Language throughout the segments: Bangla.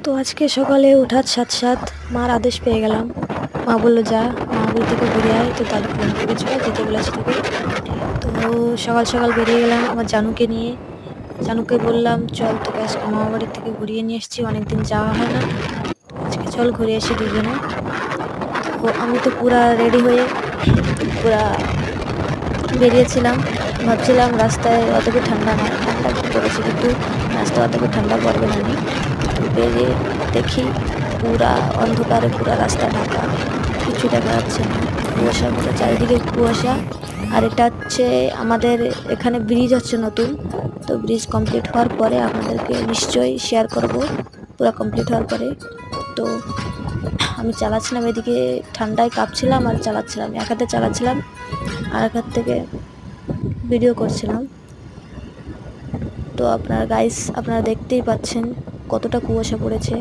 তো আজকে সকালে ওঠার সাথে সাথে মার আদেশ পেয়ে গেলাম। মা বললো যা মামাবাড়ি থেকে ঘুরে আয়, তো দাদু ফোন করে চলে যেতে বলেছে তোকে। তো সকাল সকাল বেরিয়ে গেলাম আমার জানুকে নিয়ে। জানুকে বললাম চল তোকে আজকে মামাবাড়ি থেকে ঘুরিয়ে নিয়ে এসেছি, অনেকদিন যাওয়া হয় না, তো আজকে চল ঘুরে এসে দুজনে। তো আমি তো পুরা রেডি হয়ে পুরা বেরিয়েছিলাম। ভাবছিলাম রাস্তায় অতটা ঠান্ডা না, ঠান্ডা একটু পড়েছে কিন্তু রাস্তা অতটা ঠান্ডা পড়বে না। বেরিয়ে দেখি পুরা অন্ধকারে পুরা রাস্তা ঢাকা, কিছু দেখা যাচ্ছে না, কুয়াশা, পুরো চারিদিকে কুয়াশা। আর এটা হচ্ছে আমাদের এখানে ব্রিজ হচ্ছে নতুন, তো ব্রিজ কমপ্লিট হওয়ার পরে আপনাদেরকে নিশ্চয়ই শেয়ার করব পুরো কমপ্লিট হওয়ার পরে। তো আমি চালাচ্ছিলাম, এদিকে ঠান্ডায় কাঁপছিলাম আর চালাচ্ছিলাম, এক হাতে চালাচ্ছিলাম আর এক হাত থেকে ভিডিও করছিলাম। তো আপনারা দেখতেই পাচ্ছেন কতটা কুয়াশা পড়েছে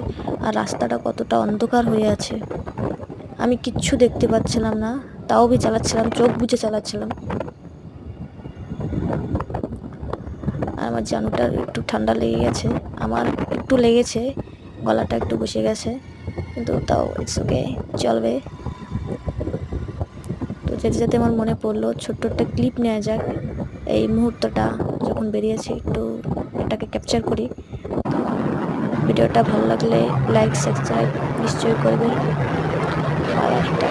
আর রাস্তাটা কতটা অন্ধকার হয়ে আছে। আমি কিচ্ছু দেখতে পাচ্ছিলাম না, তাও আমি চালাচ্ছিলাম, চোখ বুজে চালাচ্ছিলাম। আর আমার জানুটার একটু ঠান্ডা লেগে গেছে, আমার একটু লেগেছে, গলাটা একটু বসে গেছে, কিন্তু তাও ইটস ওকে, চলবে। তো যেতে যেতে আমার মনে পড়লো ছোট্ট একটা ক্লিপ নেওয়া যাক, এই মুহূর্তটা যখন বেরিয়েছে একটু এটাকে ক্যাপচার করি। তো ভিডিওটা ভালো লাগলে লাইক সাবস্ক্রাইব নিশ্চয়ই করবেন। বাই, একটা